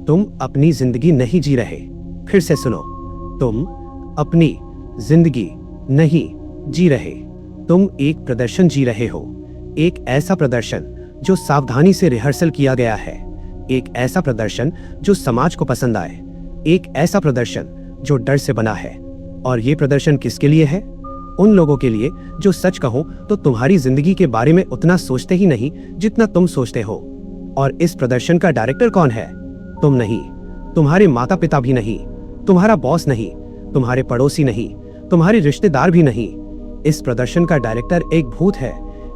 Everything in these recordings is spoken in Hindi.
तुम अपनी जिंदगी नहीं जी रहे। फिर से सुनो, तुम अपनी जिंदगी नहीं जी रहे। तुम एक प्रदर्शन जी रहे हो, एक ऐसा प्रदर्शन जो सावधानी से रिहर्सल किया गया है, एक ऐसा प्रदर्शन जो समाज को पसंद आए, एक ऐसा प्रदर्शन जो डर से बना है। और ये प्रदर्शन किसके लिए है? उन लोगों के लिए जो सच कहूं तो तुम्हारी जिंदगी के बारे में उतना सोचते ही नहीं जितना तुम सोचते हो। और इस प्रदर्शन का डायरेक्टर कौन है? तुम नहीं, तुम्हारे माता पिता भी नहीं, तुम्हारा बॉस नहीं, तुम्हारे पड़ोसी नहीं, तुम्हारे रिश्तेदार भी नहीं। इस प्रदर्शन का डायरेक्टर एक भूत है,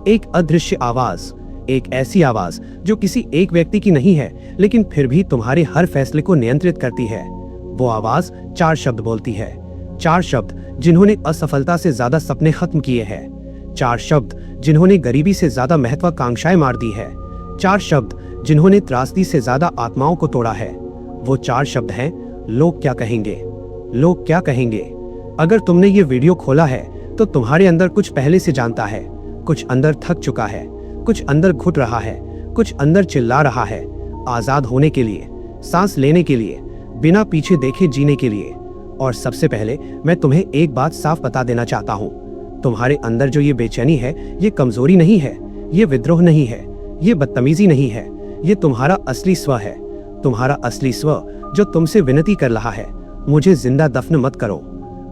एक अदृश्य आवाज, एक ऐसी आवाज जो किसी एक व्यक्ति की नहीं है लेकिन फिर भी तुम्हारे हर फैसले को नियंत्रित करती है। वो आवाज 4 शब्द बोलती है, 4 शब्द जिन्होंने असफलता से ज्यादा सपने खत्म किए हैं, 4 शब्द जिन्होंने गरीबी से ज्यादा महत्वाकांक्षाएं मार दी है, 4 शब्द जिन्होंने त्रासदी से ज्यादा आत्माओं को तोड़ा है। वो 4 शब्द हैं, लोग क्या कहेंगे। लोग क्या कहेंगे। अगर तुमने ये वीडियो खोला है तो तुम्हारे अंदर कुछ पहले से जानता है, कुछ अंदर थक चुका है, कुछ अंदर घुट रहा है, कुछ अंदर चिल्ला रहा है, आजाद होने के लिए, सांस लेने के लिए, बिना पीछे देखे जीने के लिए। और सबसे पहले मैं तुम्हें एक बात साफ बता देना चाहता हूँ, तुम्हारे अंदर जो ये बेचैनी है, ये कमजोरी नहीं है, ये विद्रोह नहीं है, ये बदतमीजी नहीं है, ये तुम्हारा असली स्व है। तुम्हारा असली स्व जो तुमसे विनती कर रहा है, मुझे जिंदा दफन मत करो।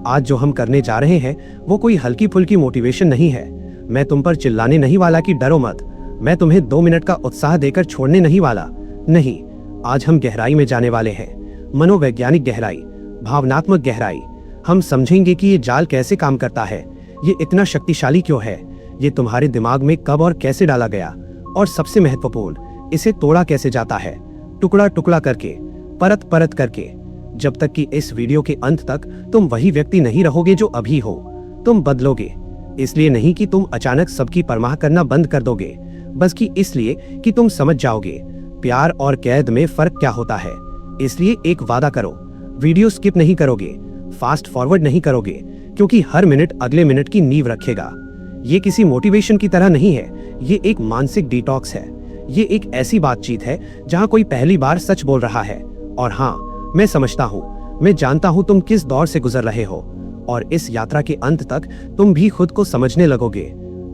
आज जो हम करने जा रहे हैं वो कोई हल्की फुल्की मोटिवेशन नहीं है। मैं तुम पर चिल्लाने नहीं वाला कि डरो मत, मैं तुम्हें 2 मिनट का उत्साह देकर छोड़ने नहीं वाला। नहीं, आज हम गहराई में जाने वाले हैं, मनोवैज्ञानिक गहराई, भावनात्मक गहराई। हम समझेंगे कि ये जाल कैसे काम करता है, ये इतना शक्तिशाली क्यों है, ये तुम्हारे दिमाग में कब और कैसे डाला गया, और सबसे महत्वपूर्ण, इसे तोड़ा कैसे जाता है, टुकड़ा टुकड़ा करके, परत परत करके। जब तक कि इस वीडियो के अंत तक तुम वही व्यक्ति नहीं रहोगे जो अभी हो। तुम बदलोगे, इसलिए नहीं कि तुम अचानक सबकी परवाह करना बंद कर दोगे, बस कि इसलिए कि तुम समझ जाओगे प्यार और कैद में फर्क क्या होता है। इसलिए एक वादा करो, वीडियो स्किप नहीं करोगे, फास्ट फॉरवर्ड नहीं करोगे, क्योंकि हर मिनट अगले मिनट की नींव रखेगा। ये किसी मोटिवेशन की तरह नहीं है, ये एक मानसिक डिटॉक्स है। ये एक ऐसी बातचीत है जहां कोई पहली बार सच बोल रहा है। और हाँ, मैं समझता हूँ, मैं जानता हूँ तुम किस दौर से गुजर रहे हो, और इस यात्रा के अंत तक तुम भी खुद को समझने लगोगे।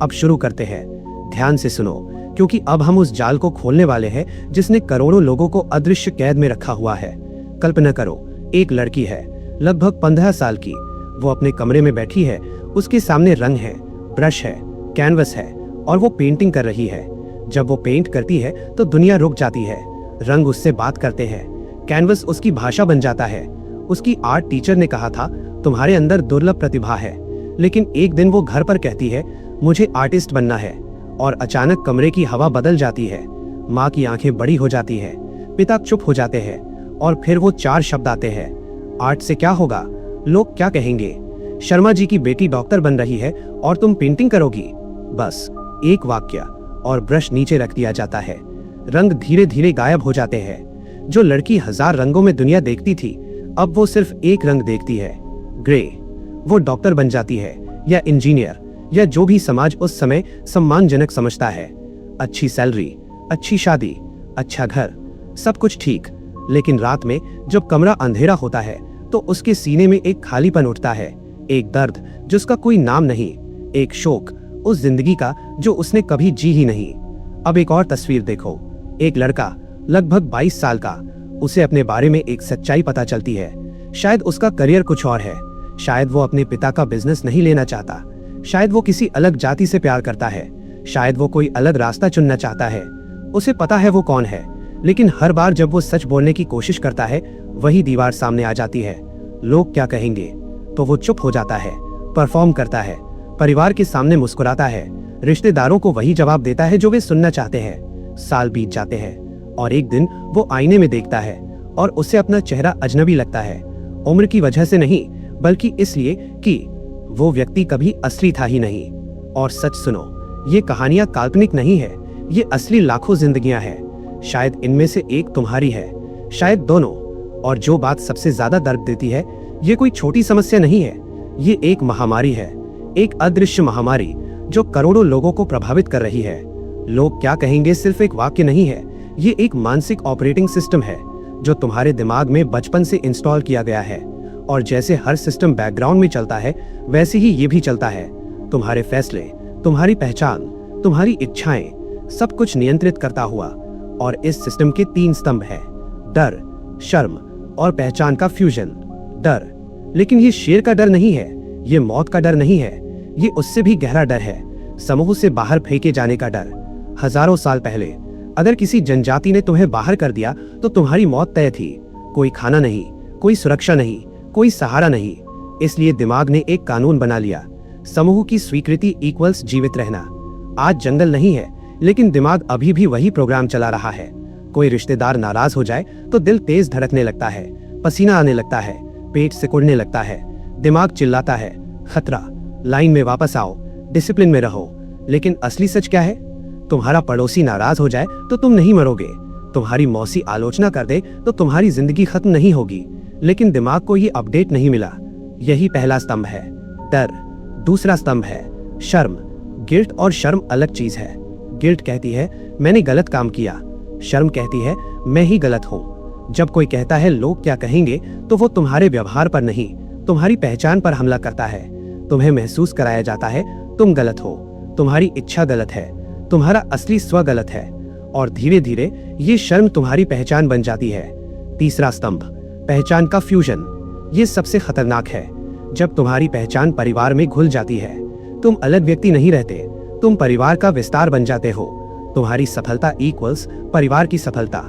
अब शुरू करते हैं। ध्यान से सुनो, क्योंकि अब हम उस जाल को खोलने वाले हैं जिसने करोड़ों लोगों को अदृश्य कैद में रखा हुआ है। कल्पना करो, एक लड़की है, लगभग 15 साल की। वो अपने कमरे में बैठी है, उसके सामने रंग है, ब्रश है, कैनवस है, और वो पेंटिंग कर रही है। जब वो पेंट करती है तो दुनिया रुक जाती है, रंग उससे बात करते हैं, कैनवस उसकी भाषा बन जाता है। उसकी आर्ट टीचर ने कहा था, तुम्हारे अंदर दुर्लभ प्रतिभा है। लेकिन एक दिन वो घर पर कहती है, मुझे आर्टिस्ट बनना है, और अचानक कमरे की हवा बदल जाती है। माँ की आंखें बड़ी हो जाती है, पिता चुप हो जाते हैं, और फिर वो 4 शब्द आते हैं, आर्ट से क्या होगा, लोग क्या कहेंगे, शर्मा जी की बेटी डॉक्टर बन रही है और तुम पेंटिंग करोगी। बस एक वाक्य, और ब्रश नीचे रख दिया जाता है। रंग धीरे धीरे गायब हो जाते हैं। जो लड़की 1000 रंगों में दुनिया देखती थी, अब वो सिर्फ एक रंग देखती है, ग्रे। वो डॉक्टर बन जाती है, या इंजीनियर, या जो भी समाज उस समय सम्मानजनक समझता है। अच्छी सैलरी, अच्छी शादी, अच्छा घर, सब कुछ ठीक। लेकिन रात में जब कमरा अंधेरा होता है तो उसके सीने में एक खालीपन उठता है, एक दर्द जिसका कोई नाम नहीं, एक शोक उस जिंदगी का जो उसने कभी जी ही नहीं। अब एक और तस्वीर देखो, एक लड़का लगभग 22 साल का, उसे अपने बारे में एक सच्चाई पता चलती है। शायद उसका करियर कुछ और है, शायद वो अपने पिता का बिजनेस नहीं लेना चाहता, शायद वो किसी अलग जाति से प्यार करता है, शायद वो कोई अलग रास्ता चुनना चाहता है। उसे पता है वो कौन है, लेकिन हर बार जब वो सच बोलने की कोशिश करता है, वही दीवार सामने आ जाती है। लोग क्या कहेंगे, तो वो चुप हो जाता है, परफॉर्म करता है, परिवार के सामने मुस्कुराता है, रिश्तेदारों को वही जवाब देता है जो वे सुनना चाहते हैं। साल बीत जाते हैं, और एक दिन वो आईने में देखता है और उसे अपना चेहरा अजनबी लगता है। उम्र की वजह से नहीं, बल्कि इसलिए कि वो व्यक्ति कभी असली था ही नहीं। और सच सुनो, ये कहानियां काल्पनिक नहीं है, ये असली लाखों जिंदगियां हैं। शायद इनमें से एक तुम्हारी है, शायद दोनों। और जो बात सबसे ज्यादा दर्द देती है, ये कोई छोटी समस्या नहीं है, ये एक महामारी है, एक अदृश्य महामारी जो करोड़ों लोगों को प्रभावित कर रही है। लोग क्या कहेंगे सिर्फ एक वाक्य नहीं है, ये एक मानसिक ऑपरेटिंग सिस्टम है जो तुम्हारे दिमाग में बचपन से इंस्टॉल किया गया है। और जैसे हर सिस्टम बैकग्राउंड में चलता है, वैसे ही ये भी चलता है। तुम्हारे फैसले, तुम्हारी पहचान, तुम्हारी इच्छाएं, सब कुछ नियंत्रित करता हुआ। और इस सिस्टम के 3 स्तंभ हैं, डर, शर्म और पहचान का फ्यूजन। डर, लेकिन ये शेर का डर नहीं है, ये मौत का डर नहीं है, ये उससे भी गहरा डर है, समूह से बाहर फेंके जाने का डर। हजारों साल पहले अगर किसी जनजाति ने तुम्हें बाहर कर दिया तो तुम्हारी मौत तय थी। कोई खाना नहीं, कोई सुरक्षा नहीं, कोई सहारा नहीं। इसलिए दिमाग ने एक कानून बना लिया, समूह की स्वीकृति इक्वल्स जीवित रहना। आज जंगल नहीं है, लेकिन दिमाग अभी भी वही प्रोग्राम चला रहा है। कोई रिश्तेदार नाराज हो जाए तो दिल तेज धड़कने लगता है, पसीना आने लगता है, पेट सिकुड़ने लगता है। दिमाग चिल्लाता है, खतरा, लाइन में वापस आओ, डिसिप्लिन में रहो। लेकिन असली सच क्या है? तुम्हारा पड़ोसी नाराज हो जाए तो तुम नहीं मरोगे, तुम्हारी मौसी आलोचना कर दे तो तुम्हारी जिंदगी खत्म नहीं होगी। लेकिन दिमाग को ये अपडेट नहीं मिला। यही पहला स्तंभ है, डर। दूसरा स्तंभ है शर्म। गिल्ट और शर्म अलग चीज है। गिल्ट कहती है मैंने गलत काम किया, शर्म कहती है मैं ही गलत हूँ। जब कोई कहता है लोग क्या कहेंगे, तो वो तुम्हारे व्यवहार पर नहीं, तुम्हारी पहचान पर हमला करता है। तुम्हें महसूस कराया जाता है तुम गलत हो, तुम्हारी इच्छा गलत है, तुम्हारा असली स्व गलत है। और धीरे धीरे ये शर्म तुम्हारी पहचान बन जाती है। तीसरा स्तंभ, पहचान का फ्यूजन। ये सबसे खतरनाक है। जब तुम्हारी पहचान परिवार में घुल जाती है, तुम अलग व्यक्ति नहीं रहते, तुम परिवार का विस्तार बन जाते हो। तुम्हारी सफलता इक्वल्स परिवार की सफलता,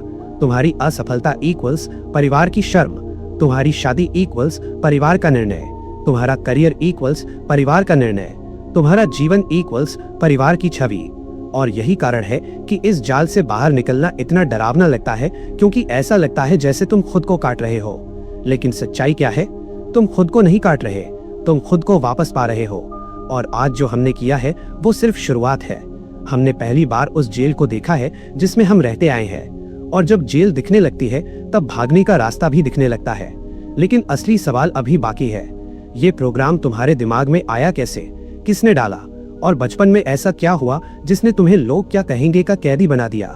तुम्हारी असफलता इक्वल्स परिवार की शर्म, तुम्हारी शादी इक्वल्स परिवार का निर्णय, तुम्हारा करियर इक्वल्स परिवार का निर्णय, तुम्हारा जीवन इक्वल्स परिवार की छवि। और यही कारण है कि इस जाल से बाहर निकलना इतना डरावना लगता है, क्योंकि ऐसा लगता है जैसे तुम खुद को काट रहे हो। लेकिन सच्चाई क्या है? तुम खुद को नहीं काट रहे, तुम खुद को वापस पा रहे हो। और आज जो हमने किया है वो सिर्फ शुरुआत है। हमने पहली बार उस जेल को देखा है जिसमें हम रहते आए हैं। और जब जेल दिखने लगती है तब भागने का रास्ता भी दिखने लगता है। लेकिन असली सवाल अभी बाकी है, ये प्रोग्राम तुम्हारे दिमाग में आया कैसे, किसने डाला? और बचपन में ऐसा क्या हुआ जिसने तुम्हें लोग क्या कहेंगे का कैदी बना दिया?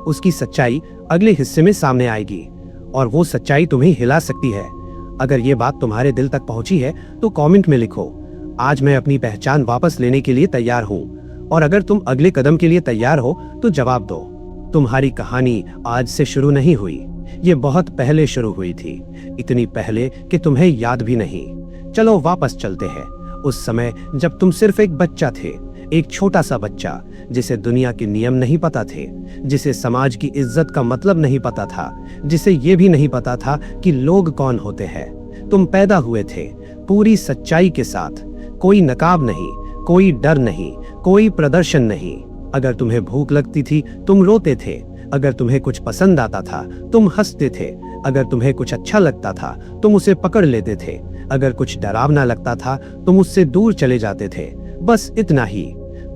उसकी सच्चाई अगले हिस्से में सामने आएगी, और वो सच्चाई तुम्हें हिला सकती है। अगर ये बात तुम्हारे दिल तक पहुंची है तो कमेंट में लिखो, आज मैं अपनी पहचान वापस लेने के लिए तैयार हूँ। और अगर तुम अगले कदम के लिए तैयार हो तो जवाब दो। तुम्हारी कहानी आज से शुरू नहीं हुई, ये बहुत पहले शुरू हुई थी, इतनी पहले कि तुम्हें याद भी नहीं। चलो वापस चलते हैं उस समय जब तुम सिर्फ एक बच्चा थे, एक छोटा सा बच्चा जिसे दुनिया के नियम नहीं पता थे, जिसे समाज की इज्जत का मतलब नहीं पता था, जिसे ये भी नहीं पता था कि लोग कौन होते हैं। तुम पैदा हुए थे पूरी सच्चाई के साथ, कोई नकाब नहीं, कोई डर नहीं, कोई प्रदर्शन नहीं। अगर तुम्हें भूख लगती थी तुम रोते थे, अगर तुम्हें कुछ पसंद आता था तुम हंसते थे, अगर तुम्हें कुछ अच्छा लगता था तुम उसे पकड़ लेते थे, अगर कुछ डरावना लगता था तुम उससे दूर चले जाते थे। बस इतना ही।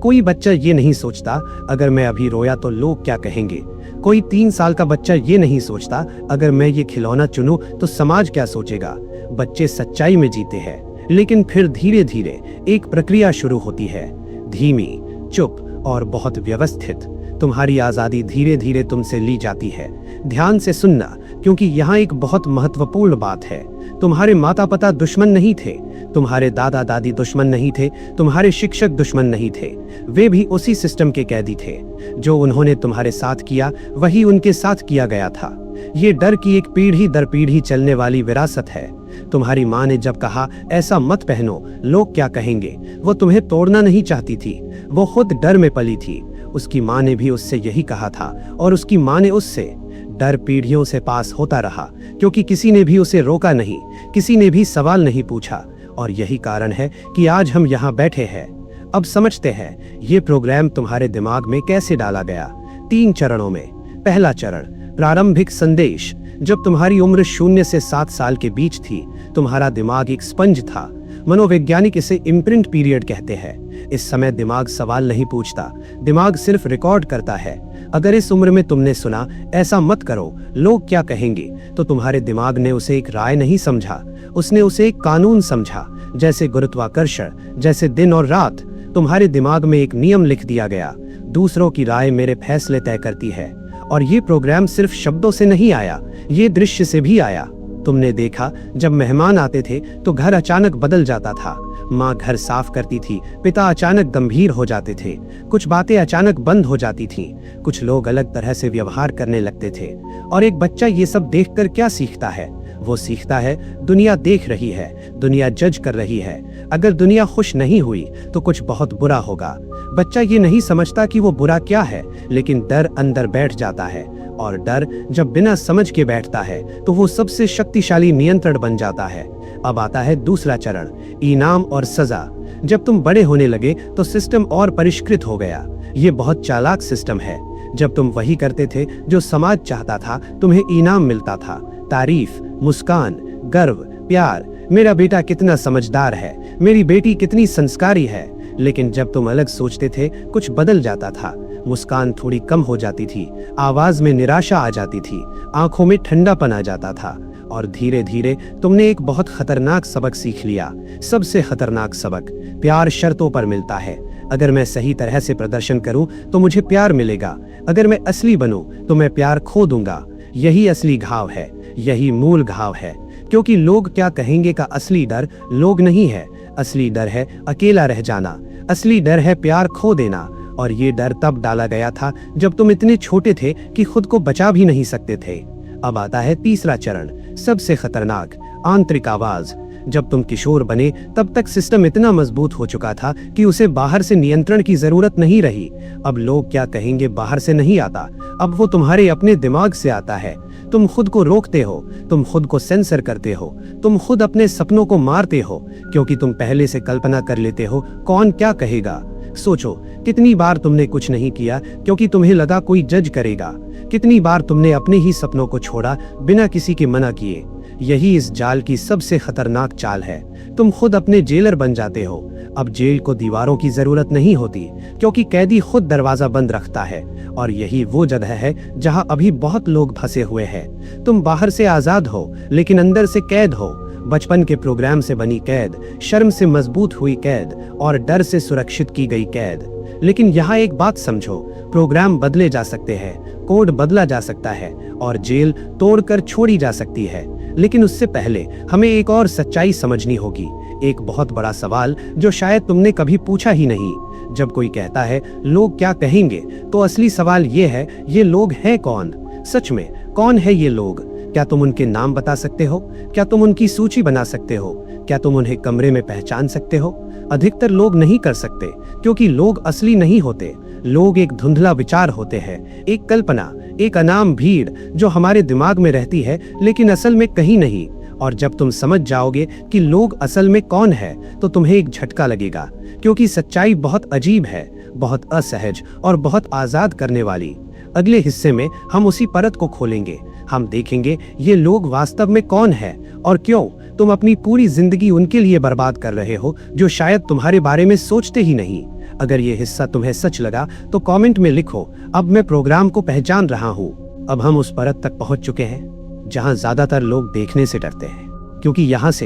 कोई बच्चा ये नहीं सोचता अगर मैं अभी रोया तो लोग क्या कहेंगे। कोई 3 साल का बच्चा ये नहीं सोचता अगर मैं ये खिलौना चुनूं तो समाज क्या सोचेगा। बच्चे सच्चाई में जीते हैं, लेकिन फिर धीरे धीरे एक प्रक्रिया शुरू होती है, धीमी, चुप और बहुत व्यवस्थित। तुम्हारी आजादी धीरे धीरे तुमसे ली जाती है। ध्यान से सुनना, क्योंकि यहाँ एक बहुत महत्वपूर्ण बात है। तुम्हारे माता पिता दुश्मन नहीं थे, तुम्हारे दादा दादी दुश्मन नहीं थे, तुम्हारे शिक्षक दुश्मन नहीं थे। वे भी उसी सिस्टम के कैदी थे। जो उन्होंने तुम्हारे साथ किया वही उनके साथ किया गया था। ये डर की एक पीढ़ी दर पीढ़ी चलने वाली विरासत है। तुम्हारी माँ ने जब कहा ऐसा मत पहनो, लोग क्या कहेंगे, वो तुम्हें तोड़ना नहीं चाहती थी, वो खुद डर में पली थी। उसकी माँ ने भी उससे यही कहा था, और उसकी माँ ने उससे। डर पीढ़ियों से पास होता रहा, क्योंकि किसी ने भी उसे रोका नहीं, किसी ने भी सवाल नहीं पूछा। और यही कारण है कि आज हम यहाँ बैठे हैं। अब समझते हैं ये प्रोग्राम तुम्हारे दिमाग में कैसे डाला गया। 3 चरणों में। पहला चरण, प्रारंभिक संदेश। जब तुम्हारी उम्र 0 से 7 साल के बीच थी, तुम्हारा दिमाग एक स्पंज था। मनोवैज्ञानिक इसे इम्प्रिंट पीरियड कहते हैं। इस समय दिमाग सवाल नहीं पूछता, दिमाग सिर्फ रिकॉर्ड करता है। अगर इस उम्र में तुमने सुना ऐसा मत करो, लोग क्या कहेंगे, तो तुम्हारे दिमाग ने उसे एक राय नहीं समझा, उसने उसे एक कानून समझा। जैसे गुरुत्वाकर्षण, जैसे दिन और रात, तुम्हारे दिमाग में एक नियम लिख दिया गया, दूसरों की राय मेरे फैसले तय करती है। और ये प्रोग्राम सिर्फ शब्दों से नहीं आया, ये दृश्य से भी आया। तुमने देखा जब मेहमान आते थे तो घर अचानक बदल जाता था। माँ घर साफ करती थी, पिता अचानक गंभीर हो जाते थे, कुछ बातें अचानक बंद हो जाती थीं, कुछ लोग अलग तरह से व्यवहार करने लगते थे। और एक बच्चा ये सब देखकर क्या सीखता है? वो सीखता है दुनिया देख रही है, दुनिया जज कर रही है। अगर दुनिया खुश नहीं हुई तो कुछ बहुत बुरा होगा। बच्चा ये नहीं समझता कि वो बुरा क्या है, लेकिन डर अंदर बैठ जाता है, और डर जब बिना समझ के बैठता है तो वो सबसे शक्तिशाली नियंत्रण बन जाता है। अब आता है दूसरा चरण, इनाम और सजा। जब तुम बड़े होने लगे तो सिस्टम और परिष्कृत हो गया। ये बहुत चालाक सिस्टम है। जब तुम वही करते थे जो समाज चाहता था, तुम्हें इनाम मिलता था, तारीफ, मुस्कान, गर्व, प्यार। मेरा बेटा कितना समझदार है, मेरी बेटी कितनी संस्कारी है। लेकिन जब तुम अलग सोचते थे, कुछ बदल जाता था। मुस्कान थोड़ी कम हो जाती थी, आवाज में निराशा आ जाती थी, आंखों में ठंडापन आ जाता था। और धीरे धीरे तुमने एक बहुत खतरनाक सबक सीख लिया। सबसे खतरनाक सबक, प्यार शर्तों पर मिलता है। अगर मैं सही तरह से प्रदर्शन करूं तो मुझे प्यार मिलेगा, अगर मैं असली बनूं तो मैं प्यार खो दूंगा। यही असली घाव है, यही मूल घाव है। क्योंकि लोग क्या कहेंगे का असली डर लोग नहीं है, असली डर है अकेला रह जाना, असली डर है प्यार खो देना। और ये डर तब डाला गया था जब तुम इतने छोटे थे कि खुद को बचा भी नहीं सकते थे। अब आता है तीसरा चरण, सबसे खतरनाक, आंतरिक आवाज। जब तुम किशोर बने तब तक सिस्टम इतना मजबूत हो चुका था कि उसे बाहर से नियंत्रण की जरूरत नहीं रही। अब लोग क्या कहेंगे बाहर से नहीं आता, अब वो तुम्हारे अपने दिमाग से आता है। तुम खुद को रोकते हो, तुम खुद को सेंसर करते हो, तुम खुद अपने सपनों को मारते हो, क्योंकि तुम पहले से कल्पना कर लेते हो कौन क्या कहेगा। सोचो कितनी बार तुमने कुछ नहीं किया क्योंकि तुम्हें लगा कोई जज करेगा। कितनी बार तुमने अपने ही सपनों को छोड़ा बिना किसी के मना किए। यही इस जाल की सबसे खतरनाक चाल है। तुम खुद अपने जेलर बन जाते हो। अब जेल को दीवारों की जरूरत नहीं होती, क्योंकि कैदी खुद दरवाजा बंद रखता है। और यही वो जगह है जहां अभी बहुत लोग फंसे हुए हैं। तुम बाहर से आजाद हो, लेकिन अंदर से कैद हो। बचपन के प्रोग्राम से बनी कैद, शर्म से मजबूत हुई कैद, और डर से सुरक्षित की गई कैद। लेकिन यहाँ एक बात समझो, प्रोग्राम बदले जा सकते हैं, कोड बदला जा सकता है, और जेल तोड़कर छोड़ी जा सकती है। लेकिन उससे पहले हमें एक और सच्चाई समझनी होगी, एक बहुत बड़ा सवाल जो शायद तुमने कभी पूछा ही नहीं। जब कोई कहता है लोग क्या कहेंगे, तो असली सवाल ये है, ये लोग हैं कौन? सच में कौन है ये लोग? क्या तुम उनके नाम बता सकते हो? क्या तुम उनकी सूची बना सकते हो? क्या तुम उन्हें कमरे में पहचान सकते हो? अधिकतर लोग नहीं कर सकते, क्योंकि लोग असली नहीं होते। लोग एक धुंधला विचार होते हैं, एक कल्पना, एक अनाम भीड़ जो हमारे दिमाग में रहती है, लेकिन असल में कहीं नहीं। और जब तुम समझ जाओगे कि लोग असल में कौन है, तो तुम्हें एक झटका लगेगा, क्योंकि सच्चाई बहुत अजीब है, बहुत असहज और बहुत आजाद करने वाली। अगले हिस्से में हम उसी परत को खोलेंगे। हम देखेंगे ये लोग वास्तव में कौन है और क्यों तुम अपनी पूरी जिंदगी उनके लिए बर्बाद कर रहे हो, जो शायद तुम्हारे बारे में सोचते ही नहीं। अगर ये हिस्सा तुम्हें सच लगा तो कमेंट में लिखो, अब मैं प्रोग्राम को पहचान रहा हूँ। अब हम उस परत तक पहुंच चुके हैं जहां ज्यादातर लोग देखने से डरते हैं, क्योंकि यहाँ से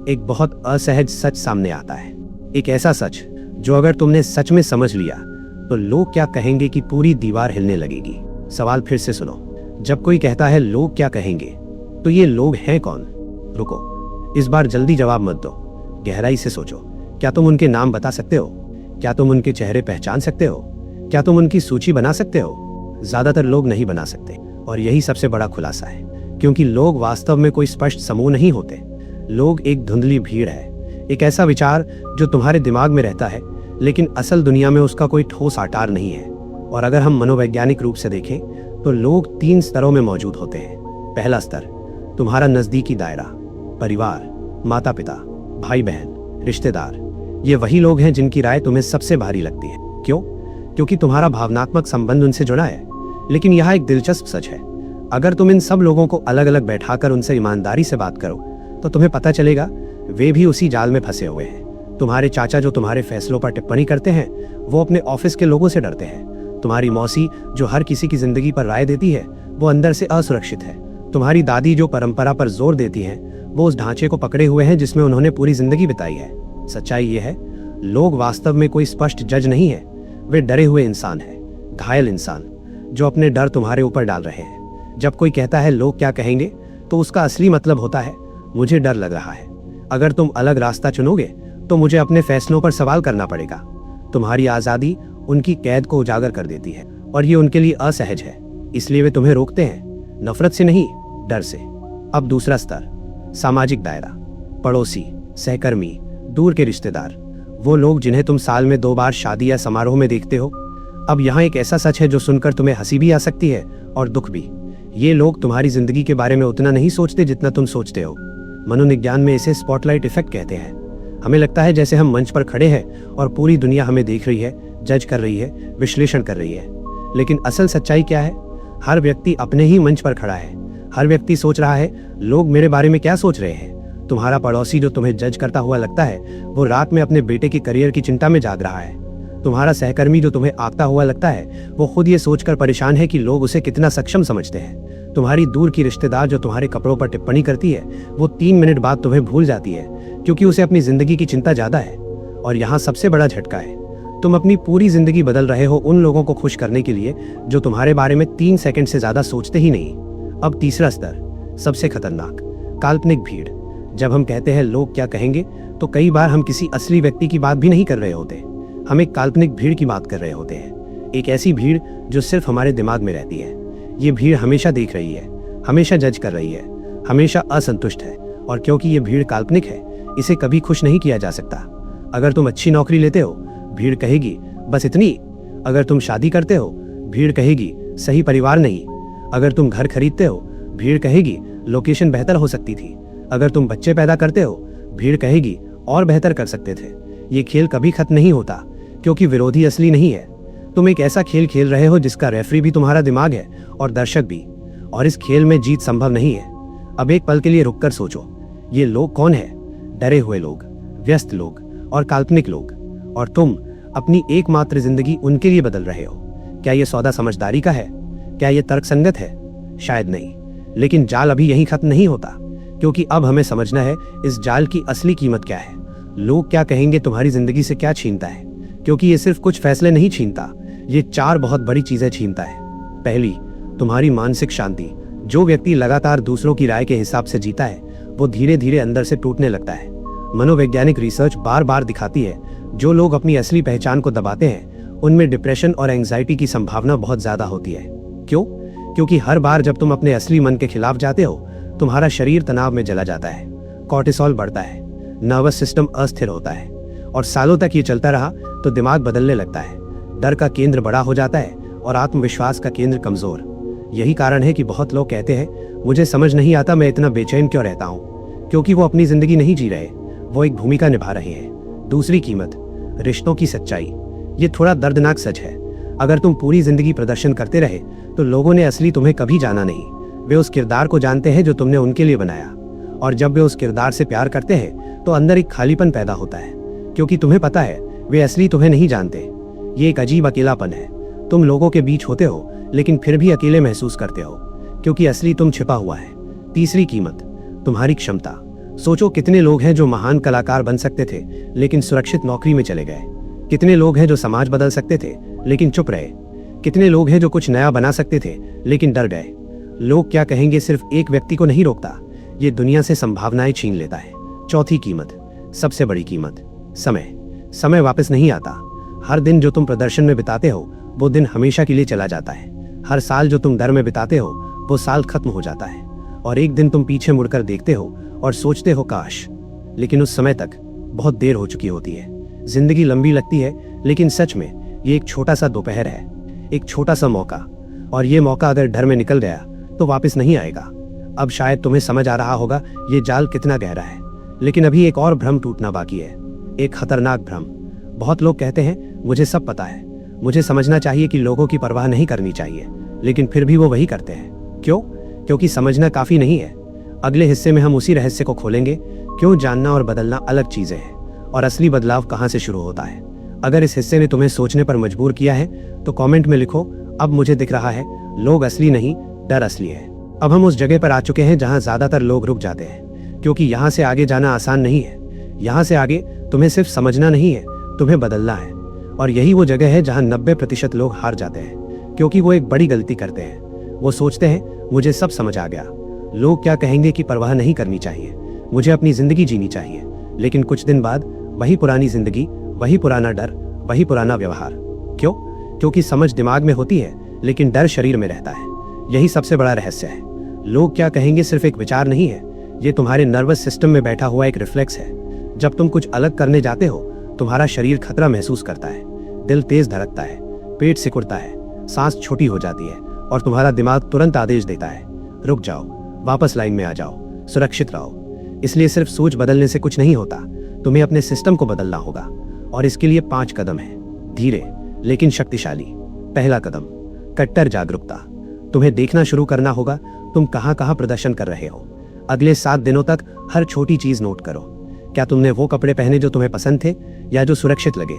एक बहुत असहज सच सामने आता है। एक ऐसा सच जो अगर तुमने सच में समझ लिया तो लोग क्या कहेंगे की पूरी दीवार हिलने लगेगी। सवाल फिर से सुनो, जब कोई कहता है लोग क्या कहेंगे, तो ये लोग हैं कौन? रुको, इस बार जल्दी जवाब मत दो, गहराई से सोचो। क्या तुम उनके नाम बता सकते हो? क्या तुम उनके चेहरे पहचान सकते हो? क्या तुम उनकी सूची बना सकते हो? ज्यादातर लोग नहीं बना सकते, और यही सबसे बड़ा खुलासा है, क्योंकि लोग वास्तव में कोई स्पष्ट समूह नहीं होते। लोग एक धुंधली भीड़ है, एक ऐसा विचार जो तुम्हारे दिमाग में रहता है, लेकिन असल दुनिया में उसका कोई ठोस आकार नहीं है। और अगर हम मनोवैज्ञानिक रूप से देखें तो लोग 3 स्तरों में मौजूद होते हैं। पहला स्तर, तुम्हारा नजदीकी दायरा, परिवार, माता पिता, भाई बहन, रिश्तेदार। ये वही लोग हैं जिनकी राय तुम्हें सबसे भारी लगती है। क्यों? क्योंकि तुम्हारा भावनात्मक संबंध उनसे जुड़ा है। लेकिन यहाँ एक दिलचस्प सच है, अगर तुम इन सब लोगों को अलग अलग बैठाकर उनसे ईमानदारी से बात करो तो तुम्हें पता चलेगा वे भी उसी जाल में फंसे हुए हैं। तुम्हारे चाचा जो तुम्हारे फैसलों पर टिप्पणी करते हैं, वो अपने ऑफिस के लोगों से डरते हैं। तुम्हारी मौसी जो हर किसी की जिंदगी पर राय देती है, वो अंदर से असुरक्षित है। तुम्हारी दादी जो परंपरा पर जोर देती है, वो उस ढांचे को पकड़े हुए हैं जिसमें उन्होंने पूरी जिंदगी बिताई है। सच्चाई ये है, लोग वास्तव में कोई स्पष्ट जज नहीं है, वे डरे हुए इंसान हैं, घायल इंसान, जो अपने डर तुम्हारे ऊपर डाल रहे हैं। जब कोई कहता है लोग क्या कहेंगे, तो उसका असली मतलब होता है मुझे डर लग रहा है। अगर तुम अलग रास्ता चुनोगे तो मुझे अपने फैसलों पर सवाल करना पड़ेगा। तुम्हारी आजादी उनकी कैद को उजागर कर देती है और ये उनके लिए असहज है, इसलिए वे तुम्हें रोकते हैं, नफरत से नहीं, डर से। अब दूसरा स्तर, सामाजिक दायरा। पड़ोसी, सहकर्मी, दूर के रिश्तेदार, वो लोग जिन्हें तुम साल में 2 बार शादी या समारोह में देखते हो। अब यहाँ एक ऐसा सच है जो सुनकर तुम्हें हंसी भी आ सकती है और दुख भी। ये लोग तुम्हारी जिंदगी के बारे में उतना नहीं सोचते जितना तुम सोचते हो। मनोविज्ञान में इसे स्पॉटलाइट इफेक्ट कहते हैं। हमें लगता है जैसे हम मंच पर खड़े हैं और पूरी दुनिया हमें देख रही है, जज कर रही है, विश्लेषण कर रही है। लेकिन असल सच्चाई क्या है? हर व्यक्ति अपने ही मंच पर खड़ा है। हर व्यक्ति सोच रहा है लोग मेरे बारे में क्या सोच रहे हैं। तुम्हारा पड़ोसी जो तुम्हें जज करता हुआ लगता है, वो रात में अपने बेटे की करियर की चिंता में जाग रहा है। तुम्हारा सहकर्मी जो तुम्हें आंकता हुआ लगता है, वो खुद ये सोचकर परेशान है कि लोग उसे कितना सक्षम समझते हैं। तुम्हारी दूर की रिश्तेदार जो तुम्हारे कपड़ों पर टिप्पणी करती है, वो 3 मिनट बाद तुम्हें भूल जाती है क्योंकि उसे अपनी जिंदगी की चिंता ज्यादा है। और यहाँ सबसे बड़ा झटका है, तुम अपनी पूरी जिंदगी बदल रहे हो उन लोगों को खुश करने के लिए जो तुम्हारे बारे में 3 सेकंड से ज्यादा सोचते ही नहीं। अब तीसरा स्तर, सबसे खतरनाक, काल्पनिक भीड़। जब हम कहते हैं लोग क्या कहेंगे, तो कई बार हम किसी असली व्यक्ति की बात भी नहीं कर रहे होते, हम एक काल्पनिक भीड़ की बात कर रहे होते हैं। एक ऐसी भीड़ जो सिर्फ हमारे दिमाग में रहती है। ये भीड़ हमेशा देख रही है, हमेशा जज कर रही है, हमेशा असंतुष्ट है। और क्योंकि ये भीड़ काल्पनिक है, इसे कभी खुश नहीं किया जा सकता। अगर तुम अच्छी नौकरी लेते हो, भीड़ कहेगी बस इतनी। अगर तुम शादी करते हो, भीड़ कहेगी सही परिवार नहीं। अगर तुम घर खरीदते हो, भीड़ कहेगी लोकेशन बेहतर हो सकती थी। अगर तुम बच्चे पैदा करते हो, भीड़ कहेगी और बेहतर कर सकते थे। ये खेल कभी खत्म नहीं होता क्योंकि विरोधी असली नहीं है। तुम एक ऐसा खेल खेल रहे हो जिसका रेफरी भी तुम्हारा दिमाग है और दर्शक भी, और इस खेल में जीत संभव नहीं है। अब एक पल के लिए रुककर सोचो, ये लोग कौन है? डरे हुए लोग, व्यस्त लोग और काल्पनिक लोग। और तुम अपनी एकमात्र जिंदगी उनके लिए बदल रहे हो। क्या यह सौदा समझदारी का है? क्या यह तर्कसंगत है? शायद नहीं। लेकिन जाल अभी यहीं खत्म नहीं होता, क्योंकि अब हमें समझना है इस जाल की असली कीमत क्या है। लोग क्या कहेंगे तुम्हारी जिंदगी से क्या छीनता है, क्योंकि ये सिर्फ कुछ फैसले नहीं छीनता, ये 4 बहुत बड़ी चीजें छीनता है। पहली, तुम्हारी मानसिक शांति। जो व्यक्ति लगातार दूसरों की राय के हिसाब से जीता है, वो धीरे धीरे अंदर से टूटने लगता है। मनोवैज्ञानिक रिसर्च बार बार दिखाती है, जो लोग अपनी असली पहचान को दबाते हैं, उनमें डिप्रेशन और एंजाइटी की संभावना बहुत ज्यादा होती है। क्यों? क्योंकि हर बार जब तुम अपने असली मन के खिलाफ जाते हो, तुम्हारा शरीर तनाव में जला जाता है, कॉर्टिसोल बढ़ता है, नर्वस सिस्टम अस्थिर होता है। और सालों तक ये चलता रहा तो दिमाग बदलने लगता है, डर का केंद्र बड़ा हो जाता है और आत्मविश्वास का केंद्र कमजोर। यही कारण है कि बहुत लोग कहते हैं मुझे समझ नहीं आता मैं इतना बेचैन क्यों रहता हूँ, क्योंकि वो अपनी जिंदगी नहीं जी रहे, वो एक भूमिका निभा रहे हैं। दूसरी कीमत, रिश्तों की सच्चाई। ये थोड़ा दर्दनाक सच है। अगर तुम पूरी जिंदगी प्रदर्शन करते रहे तो लोगों ने असली तुम्हें कभी जाना नहीं। वे उस किरदार को जानते हैं जो तुमने उनके लिए बनाया, और जब वे उस किरदार से प्यार करते हैं तो अंदर एक खालीपन पैदा होता है, क्योंकि तुम्हें पता है वे असली तुम्हें नहीं जानते। ये एक अजीब अकेलापन है। तुम लोगों के बीच होते हो लेकिन फिर भी अकेले महसूस करते हो, क्योंकि असली तुम छिपा हुआ है। तीसरी कीमत, तुम्हारी क्षमता। सोचो कितने लोग हैं जो महान कलाकार बन सकते थे लेकिन सुरक्षित नौकरी में चले गए। कितने लोग हैं जो समाज बदल सकते थे लेकिन चुप रहे। कितने लोग हैं जो कुछ नया बना सकते थे लेकिन डर गए। लोग क्या कहेंगे सिर्फ एक व्यक्ति को नहीं रोकता, ये दुनिया से संभावनाएं छीन लेता है। चौथी कीमत, सबसे बड़ी कीमत, समय। समय वापस नहीं आता। हर दिन जो तुम प्रदर्शन में बिताते हो, वो दिन हमेशा के लिए चला जाता है। हर साल जो तुम डर में बिताते हो, वो साल खत्म हो जाता है। और एक दिन तुम पीछे मुड़कर देखते हो और सोचते हो काश, लेकिन उस समय तक बहुत देर हो चुकी होती है। जिंदगी लंबी लगती है, लेकिन सच में ये एक छोटा सा दोपहर है, एक छोटा सा मौका। और ये मौका अगर डर में निकल गया तो वापस नहीं आएगा। अब शायद तुम्हें समझ आ रहा होगा ये जाल कितना गहरा है, लेकिन अभी एक और भ्रम टूटना बाकी है, एक खतरनाक भ्रम। बहुत लोग कहते हैं मुझे सब पता है, मुझे समझना चाहिए कि लोगों की परवाह नहीं करनी चाहिए, लेकिन फिर भी वो वही करते हैं। क्यों? क्योंकि समझना काफी नहीं है। अगले हिस्से में हम उसी रहस्य को खोलेंगे, क्यों जानना और बदलना अलग चीजें हैं, और असली बदलाव कहां से शुरू होता है। अगर इस हिस्से ने तुम्हें सोचने पर मजबूर किया है तो कमेंट में लिखो, अब मुझे दिख रहा है लोग असली नहीं, डर असली है। अब हम उस जगह पर आ चुके हैं जहां ज्यादातर लोग रुक जाते हैं, क्योंकि यहां से आगे जाना आसान नहीं है। यहां से आगे तुम्हें सिर्फ समझना नहीं है, तुम्हें बदलना है। और यही वो जगह है जहां 90% लोग हार जाते हैं, क्योंकि वो एक बड़ी गलती करते हैं। वो सोचते हैं मुझे सब समझ आ गया, लोग क्या कहेंगे की परवाह नहीं करनी चाहिए, मुझे अपनी जिंदगी जीनी चाहिए। लेकिन कुछ दिन बाद वही पुरानी जिंदगी, वही पुराना डर, वही पुराना व्यवहार। क्यों? क्योंकि समझ दिमाग में होती है लेकिन डर शरीर में रहता है। यही सबसे बड़ा रहस्य है। लोग क्या कहेंगे सिर्फ एक विचार नहीं है, ये तुम्हारे नर्वस सिस्टम में बैठा हुआ एक रिफ्लेक्स है। जब तुम कुछ अलग करने जाते हो तुम्हारा शरीर खतरा महसूस करता है, दिल तेज धड़कता है, पेट सिकुड़ता है, सांस छोटी हो जाती है और तुम्हारा दिमाग तुरंत आदेश देता है, रुक जाओ, वापस लाइन में आ जाओ, सुरक्षित रहो। इसलिए सिर्फ सोच बदलने से कुछ नहीं होता, तुम्हें अपने सिस्टम को बदलना होगा। और इसके लिए 5 कदम है, धीरे लेकिन शक्तिशाली। पहला कदम, कट्टर जागरूकता। तुम्हें देखना शुरू करना होगा तुम कहां कहां प्रदर्शन कर रहे हो। अगले 7 दिनों तक हर छोटी चीज नोट करो। क्या तुमने वो कपड़े पहने जो तुम्हें पसंद थे या जो सुरक्षित लगे?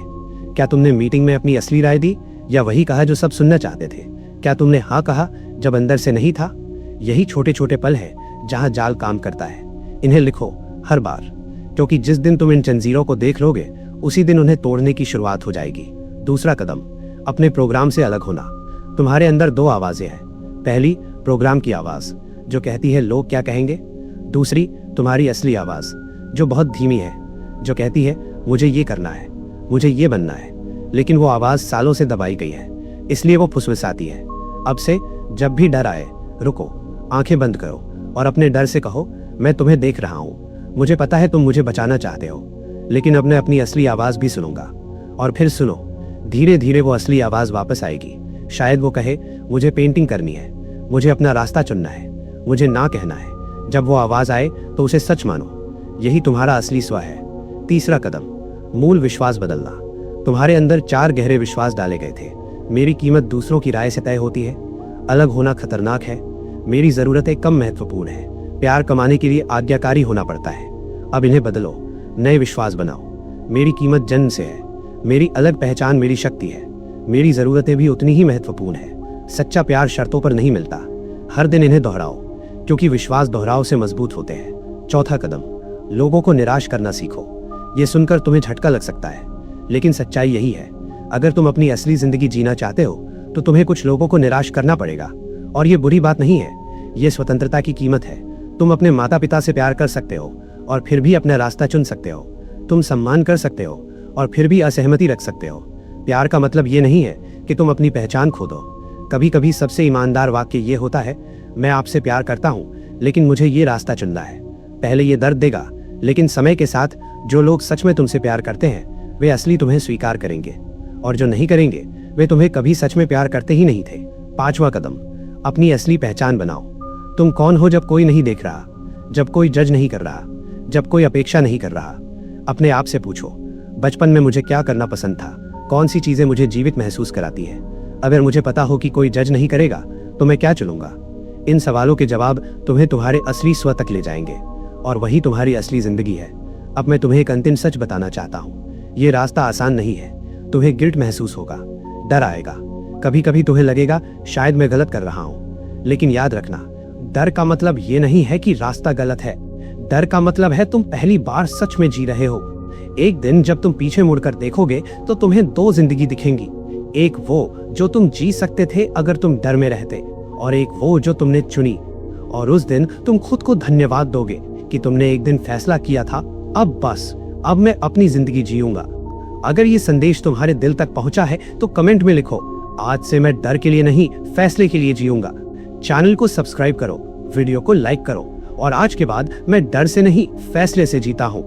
क्या तुमने मीटिंग में अपनी असली राय दी या वही कहा जो सब सुनना चाहते थे? क्या तुमने हाँ कहा जब अंदर से नहीं था? यही छोटे छोटे पल हैं जहां जाल काम करता है। इन्हें लिखो हर बार, क्योंकि जिस दिन तुम इन जंजीरों को देख लोगे उसी दिन उन्हें तोड़ने की शुरुआत हो जाएगी। दूसरा कदम, अपने प्रोग्राम से अलग होना। तुम्हारे अंदर 2 आवाजें हैं। पहली, प्रोग्राम की आवाज जो कहती है लोग क्या कहेंगे। दूसरी, तुम्हारी असली आवाज जो बहुत धीमी है, जो कहती है मुझे ये करना है, मुझे ये बनना है। लेकिन वो आवाज सालों से दबाई गई है, इसलिए वो फुसफुसाती है। अब से जब भी डर आए, रुको, आंखें बंद करो और अपने डर से कहो, मैं तुम्हें देख रहा हूं, मुझे पता है तुम मुझे बचाना चाहते हो, लेकिन अब मैं अपनी असली आवाज भी सुनूंगा। और फिर सुनो, धीरे धीरे वो असली आवाज वापस आएगी। शायद वो कहे मुझे पेंटिंग करनी है, मुझे अपना रास्ता चुनना है, मुझे ना कहना है। जब वो आवाज आए तो उसे सच मानो, यही तुम्हारा असली स्व है। तीसरा कदम, मूल विश्वास बदलना। तुम्हारे अंदर 4 गहरे विश्वास डाले गए थे। मेरी कीमत दूसरों की राय से तय होती है, अलग होना खतरनाक है, मेरी जरूरतें कम महत्वपूर्ण है, प्यार कमाने के लिए आज्ञाकारी होना पड़ता है। अब इन्हें बदलो, नए विश्वास बनाओ। मेरी कीमत जन्म से है, मेरी अलग पहचान मेरी शक्ति है, मेरी जरूरतें भी उतनी ही महत्वपूर्ण है। सच्चा प्यार शर्तों पर नहीं मिलता। हर दिन इन्हें दोहराओ, क्योंकि विश्वास दोहराव से मजबूत होते हैं। चौथा कदम, लोगों को निराश करना सीखो। ये सुनकर तुम्हें झटका लग सकता है, लेकिन सच्चाई यही है। अगर तुम अपनी असली जिंदगी जीना चाहते हो तो तुम्हें कुछ लोगों को निराश करना पड़ेगा। और ये बुरी बात नहीं है, ये स्वतंत्रता की कीमत है। तुम अपने माता पिता से प्यार कर सकते हो और फिर भी अपना रास्ता चुन सकते हो। तुम सम्मान कर सकते हो और फिर भी असहमति रख सकते हो। प्यार का मतलब ये नहीं है कि तुम अपनी पहचान खो दो। कभी कभी सबसे ईमानदार वाक्य ये होता है, मैं आपसे प्यार करता हूँ लेकिन मुझे ये रास्ता चुनना है। पहले ये दर्द देगा, लेकिन समय के साथ जो लोग सच में तुमसे प्यार करते हैं वे असली तुम्हें स्वीकार करेंगे, और जो नहीं करेंगे वे तुम्हें कभी सच में प्यार करते ही नहीं थे। 5वां कदम, अपनी असली पहचान बनाओ। तुम कौन हो जब कोई नहीं देख रहा, जब कोई जज नहीं कर रहा, जब कोई अपेक्षा नहीं कर रहा। अपने आप से पूछो, बचपन में मुझे क्या करना पसंद था, कौन सी चीजें मुझे जीवित महसूस कराती है। अगर मुझे पता हो कि कोई जज नहीं करेगा तो मैं क्या चुनूंगा। इन सवालों के जवाब तुम्हें तुम्हारे असली स्व तक ले जाएंगे, और वही तुम्हारी असली जिंदगी है। अब मैं तुम्हें एक अंतिम सच बताना चाहता हूँ, ये रास्ता आसान नहीं है। तुम्हें गिल्ट महसूस होगा, डर आएगा, कभी कभी तुम्हें लगेगा शायद मैं गलत कर रहा हूँ। लेकिन याद रखना, डर का मतलब ये नहीं है कि रास्ता गलत है। डर का मतलब है तुम पहली बार सच में जी रहे हो। एक दिन जब तुम पीछे मुड़कर देखोगे तो तुम्हें 2 जिंदगी दिखेंगी, एक वो जो तुम जी सकते थे अगर तुम डर में रहते, और एक वो जो तुमने चुनी। और उस दिन तुम खुद को धन्यवाद दोगे कि तुमने एक दिन फैसला किया था, अब बस, अब मैं अपनी जिंदगी जीऊंगा। अगर ये संदेश तुम्हारे दिल तक पहुंचा है तो कमेंट में लिखो, आज से मैं डर के लिए नहीं, फैसले के लिए जीऊंगा। चैनल को सब्सक्राइब करो, वीडियो को लाइक करो, और आज के बाद मैं डर से नहीं, फैसले से जीता हूं।